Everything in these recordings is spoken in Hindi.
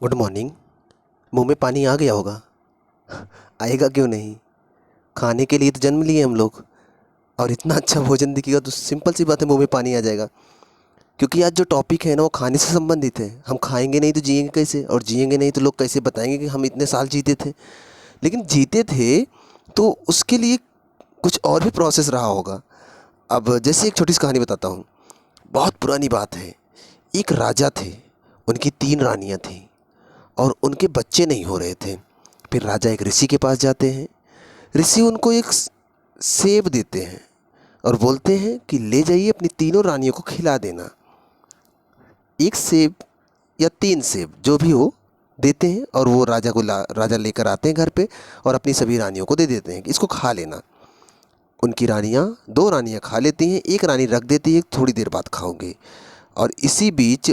Good morning. मुंह में पानी आ गया होगा। आएगा क्यों नहीं? खाने के लिए तो जन्म लिए हम लोग, और इतना अच्छा भोजन दिखेगा तो सिंपल सी बात है, मुंह में पानी आ जाएगा। क्योंकि आज जो टॉपिक है ना, वो खाने से संबंधित है। हम खाएंगे नहीं तो जिएंगे कैसे, और जिएंगे नहीं तो लोग कैसे बताएंगे कि हम इतने साल जीते थे। लेकिन जीते थे तो उसके लिए कुछ और भी प्रोसेस रहा होगा। अब जैसे एक छोटी सी कहानी बताता हूँ। बहुत पुरानी बात है। एक राजा थे, उनकी 3 रानियाँ थीं, और उनके बच्चे नहीं हो रहे थे। फिर राजा एक ऋषि के पास जाते हैं। ऋषि उनको एक सेब देते हैं और बोलते हैं कि ले जाइए, अपनी तीनों रानियों को खिला देना। एक सेब या 3 सेब जो भी हो देते हैं, और वो राजा लेकर आते हैं घर पे, और अपनी सभी रानियों को दे देते हैं कि इसको खा लेना। उनकी रानियाँ 2 रानियाँ खा लेती हैं, एक रानी रख देती है, थोड़ी देर बाद खाओगे। और इसी बीच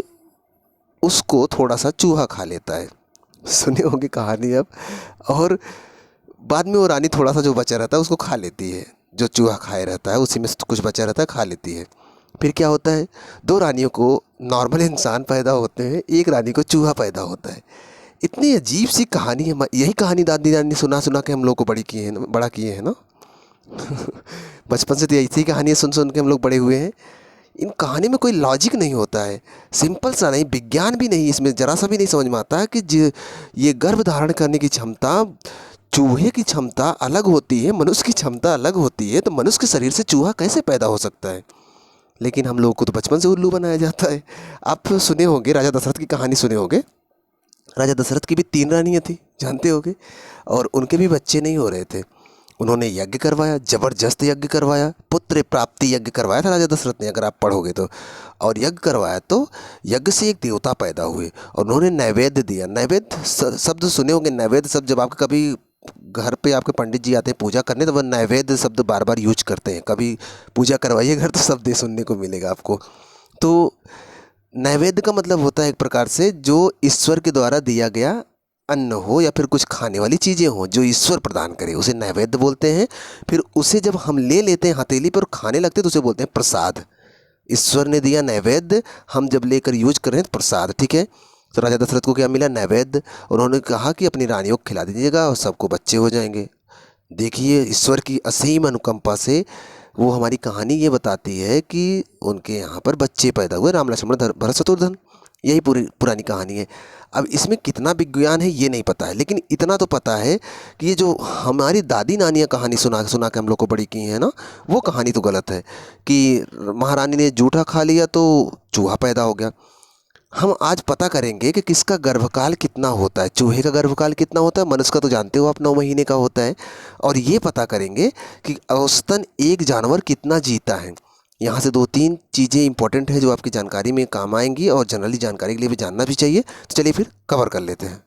उसको थोड़ा सा चूहा खा लेता है। सुने होंगे कहानी अब। और बाद में वो रानी थोड़ा सा जो बचा रहता है उसको खा लेती है। जो चूहा खाए रहता है उसी में से कुछ बचा रहता है, खा लेती है। फिर क्या होता है, 2 रानियों को नॉर्मल इंसान पैदा होते हैं, एक रानी को चूहा पैदा होता है। इतनी अजीब सी कहानी है। यही कहानी दादी नानी सुना सुना के हम लोग को बड़ा किए हैं ना। बचपन से तो ऐसी कहानियाँ सुन सुन के हम लोग बड़े हुए हैं। इन कहानी में कोई लॉजिक नहीं होता है। सिंपल सा नहीं, विज्ञान भी नहीं, इसमें ज़रा सा भी नहीं समझ में आता है कि ये गर्भ धारण करने की क्षमता, चूहे की क्षमता अलग होती है, मनुष्य की क्षमता अलग होती है। तो मनुष्य के शरीर से चूहा कैसे पैदा हो सकता है? लेकिन हम लोगों को तो बचपन से उल्लू बनाया जाता है। आप सुने होंगे, राजा दशरथ की कहानी सुने होंगे। राजा दशरथ की भी 3 रानियाँ थी, जानते होंगे। और उनके भी बच्चे नहीं हो रहे थे। उन्होंने यज्ञ करवाया, जबरदस्त यज्ञ करवाया, पुत्र प्राप्ति यज्ञ करवाया था राजा दशरथ ने, अगर आप पढ़ोगे तो। और यज्ञ करवाया तो यज्ञ से एक देवता पैदा हुए, और उन्होंने नैवेद्य दिया। नैवेद्य शब्द सुने होंगे। नैवेद्य शब्द जब आपके कभी घर पे आपके पंडित जी आते हैं पूजा करने, तो वह नैवेद्य शब्द बार बार यूज करते हैं। कभी पूजा करवाइए घर तो शब्द ये सुनने को मिलेगा आपको। तो नैवेद्य का मतलब होता है एक प्रकार से जो ईश्वर के द्वारा दिया गया अन्न हो, या फिर कुछ खाने वाली चीज़ें हों जो ईश्वर प्रदान करे, उसे नैवेद्य बोलते हैं। फिर उसे जब हम ले लेते हैं हथेली पर और खाने लगते हैं तो उसे बोलते हैं प्रसाद। ईश्वर ने दिया नैवेद्य, हम जब लेकर यूज कर रहे हैं तो प्रसाद, ठीक है। तो राजा दशरथ को क्या मिला? नैवेद्य। और उन्होंने कहा कि अपनी रानियों को खिला दीजिएगा और सबको बच्चे हो जाएंगे। देखिए, ईश्वर की असीम अनुकंपा से वो हमारी कहानी ये बताती है कि उनके यहाँ पर बच्चे पैदा हुए, राम लक्ष्मण भरत शत्रुघ्न। यही पूरी पुरानी कहानी है। अब इसमें कितना विज्ञान है ये नहीं पता है, लेकिन इतना तो पता है कि ये जो हमारी दादी नानियाँ कहानी सुना सुना के हम लोग को बड़ी की हैं ना, वो कहानी तो गलत है। कि महारानी ने जूठा खा लिया तो चूहा पैदा हो गया। हम आज पता करेंगे कि किसका गर्भकाल कितना होता है। चूहे का गर्भकाल कितना होता है, मनुष्य का तो जानते हो आप 9 महीने का होता है। और ये पता करेंगे कि औसतन एक जानवर कितना जीता है। यहाँ से 2-3 चीज़ें इंपॉर्टेंट है जो आपकी जानकारी में काम आएंगी, और जनरली जानकारी के लिए भी जानना भी चाहिए। तो चलिए फिर कवर कर लेते हैं।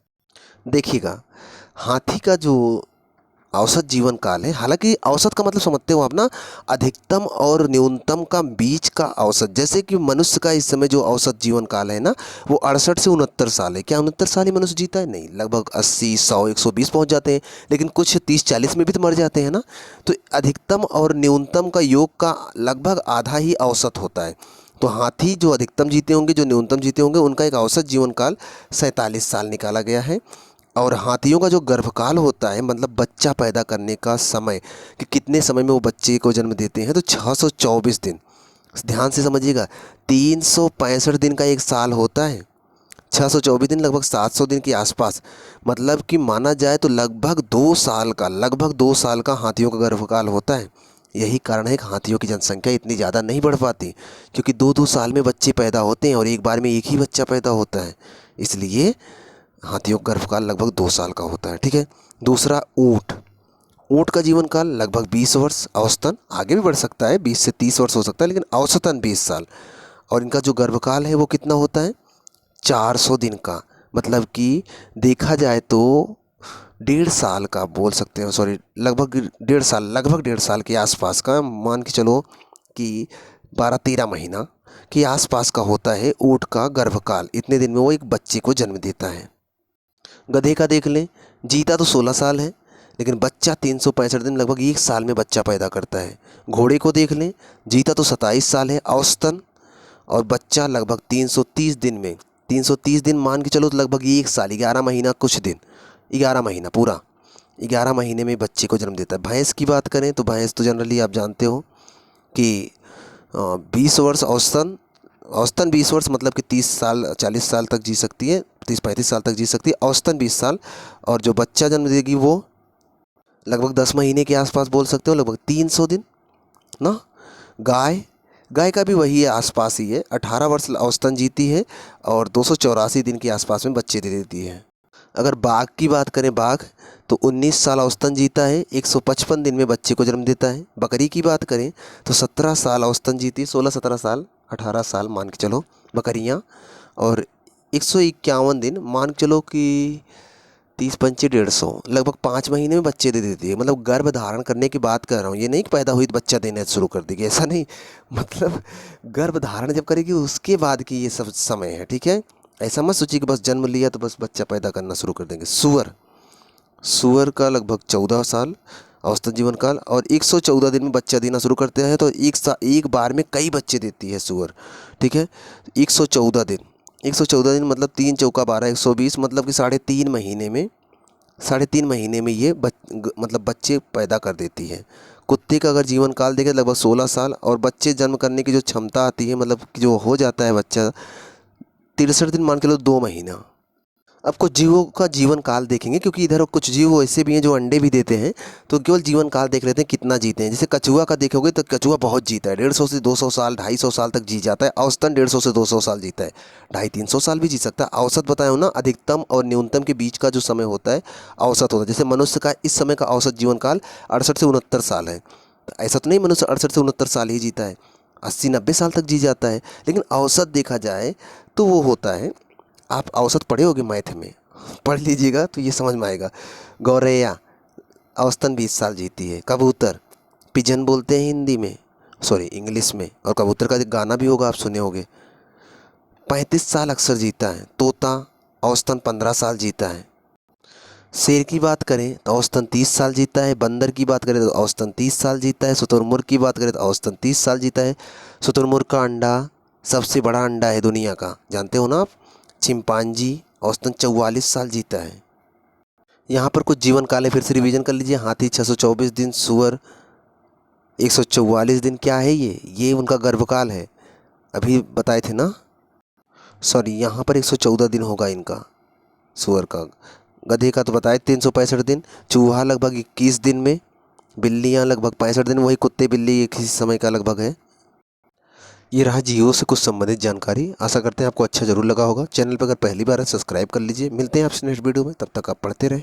देखिएगा, हाथी का जो औसत जीवन काल है, हालांकि औसत का मतलब समझते हो आप ना, अधिकतम और न्यूनतम का बीच का औसत। जैसे कि मनुष्य का इस समय जो औसत जीवन काल है ना, वो 68 से 69 साल है। क्या 69 साल ही मनुष्य जीता है? नहीं, लगभग 80, 100, 120 पहुंच जाते हैं। लेकिन कुछ 30-40 में भी तो मर जाते हैं ना। तो अधिकतम और न्यूनतम का योग का लगभग आधा ही औसत होता है। तो हाथी जो अधिकतम जीते होंगे, जो न्यूनतम जीते होंगे, उनका एक औसत जीवन काल 47 साल निकाला गया है। और हाथियों का जो गर्भकाल होता है, मतलब बच्चा पैदा करने का समय, कि कितने समय में वो बच्चे को जन्म देते हैं, तो 624 दिन। ध्यान से समझिएगा, 365 दिन का एक साल होता है। 624 दिन लगभग 700 दिन के आसपास। मतलब कि माना जाए तो लगभग 2 साल का हाथियों का गर्भकाल होता है। यही कारण है कि हाथियों की जनसंख्या इतनी ज़्यादा नहीं बढ़ पाती, क्योंकि 2-2 साल में बच्चे पैदा होते हैं और एक बार में एक ही बच्चा पैदा होता है। इसलिए हाथियों का गर्भकाल लगभग 2 साल का होता है, ठीक है। दूसरा, ऊँट। ऊँट का जीवन काल लगभग 20 वर्ष औसतन, आगे भी बढ़ सकता है, 20 से 30 वर्ष हो सकता है, लेकिन औसतन 20 साल। और इनका जो गर्भकाल है वो कितना होता है? 400 दिन का। मतलब कि देखा जाए तो 1.5 साल का बोल सकते हैं, सॉरी, लगभग 1.5 साल के आसपास का, मान के चलो कि 12-13 महीना के आसपास का होता है ऊँट का गर्भकाल। इतने दिन में वो एक बच्चे को जन्म देता है। गधे का देख लें, जीता तो 16 साल है, लेकिन बच्चा 365 दिन, लगभग 1 साल में बच्चा पैदा करता है। घोड़े को देख लें, जीता तो 27 साल है औसतन, और बच्चा लगभग 330 दिन में 330 दिन मान के चलो तो लगभग 1 साल, 11 महीना कुछ दिन, 11 महीना पूरा, 11 महीने में बच्चे को जन्म देता है। भैंस की बात करें तो भैंस तो जनरली आप जानते हो कि 20 वर्ष औसतन, 20 वर्ष मतलब कि 30 साल 40 साल तक जी सकती है, 30-35 साल तक जी सकती है, औसतन 20 साल। और जो बच्चा जन्म देगी वो लगभग 10 महीने के आसपास बोल सकते हो, लगभग 300 दिन ना। गाय, गाय का भी वही है, आसपास ही है, 18 वर्ष औसतन जीती है और 284 दिन के आसपास में बच्चे दे देती है। अगर बाघ की बात करें, बाघ तो 19 साल औसतन जीता है, 155 दिन में बच्चे को जन्म देता है। बकरी की बात करें तो 17 साल औसतन जीती है, 16-17 साल, 18 साल मान के चलो बकरियाँ, और 151 दिन मान के चलो कि 30-25-150, लगभग 5 महीने में बच्चे दे देती है। मतलब गर्भ धारण करने की बात कर रहा हूँ, ये नहीं कि पैदा हुई तो बच्चा देना शुरू कर देगी, ऐसा नहीं। मतलब गर्भ धारण जब करेगी उसके बाद की ये सब समय है, ठीक है। ऐसा मत सोचिए कि बस जन्म लिया तो बस बच्चा पैदा करना शुरू कर देंगे। सुअर, सुअर का लगभग 14 साल औसतन जीवन काल और 114 दिन में बच्चा देना शुरू करते हैं। तो एक बार में कई बच्चे देती है सुअर, ठीक है। 114 दिन, 114 दिन मतलब 3 चौका 12, 120, मतलब कि 3.5 महीने में, 3.5 महीने में ये मतलब बच्चे पैदा कर देती है। कुत्ते का अगर जीवन काल देखें लगभग 16 साल, और बच्चे जन्म करने की जो क्षमता आती है, मतलब कि जो हो जाता है बच्चा, 63 दिन मान के लो, 2 महीना। अब कुछ जीवों का जीवन काल देखेंगे, क्योंकि इधर कुछ जीव ऐसे भी हैं जो अंडे भी देते हैं, तो केवल जीवन काल देख लेते हैं कितना जीते हैं। जैसे कछुआ का देखोगे तो कछुआ बहुत जीता है, 150 से 200 साल, 250 साल तक जी जाता है, औसतन 150 से 200 साल जीता है, 250-300 साल भी जी सकता है। औसत बताया हूँ ना, अधिकतम और न्यूनतम के बीच का जो समय होता है औसत होता है। जैसे मनुष्य का इस समय का औसत जीवन काल 68 से 69 साल है। तो ऐसा तो नहीं मनुष्य 68 से 69 साल ही जीता है, 80-90 साल तक जी जाता है, लेकिन औसत देखा जाए तो वो होता है, आप औसत पढ़े होगे मैथ में, पढ़ लीजिएगा तो ये समझ में आएगा। गौरैया औसतन 20 साल जीती है। कबूतर, पिजन बोलते हैं हिंदी में, सॉरी इंग्लिश में, और कबूतर का गाना भी होगा, आप सुने होंगे, 35 साल अक्सर जीता है। तोता औसतन 15 साल जीता है। शेर की बात करें तो औसतन 30 साल जीता है। बंदर की बात करें तो औसतन 30 साल जीता है। शुतुरमुर्ग की बात करें तो औसतन 30 साल जीता है। शुतुरमुर्ग का अंडा सबसे बड़ा अंडा है दुनिया का, जानते हो ना आप। चिंपांजी औसतन 44 साल जीता है। यहाँ पर कुछ जीवन काल है, फिर से रिवीजन कर लीजिए। हाथी 624 दिन, सुअर 144 दिन। क्या है ये उनका गर्भकाल है, अभी बताए थे ना, सॉरी यहाँ पर 114 दिन होगा इनका, सुअर का। गधे का तो बताए 365 दिन। चूहा लगभग 21 दिन में। बिल्लियाँ लगभग 65 दिन, वही कुत्ते बिल्ली एक ही समय का लगभग है। ये रहा जियो से कुछ संबंधित जानकारी। आशा करते हैं आपको अच्छा ज़रूर लगा होगा। चैनल पर अगर पहली बार है सब्सक्राइब कर लीजिए। मिलते हैं आपसे नेक्स्ट वीडियो में, तब तक आप पढ़ते रहें।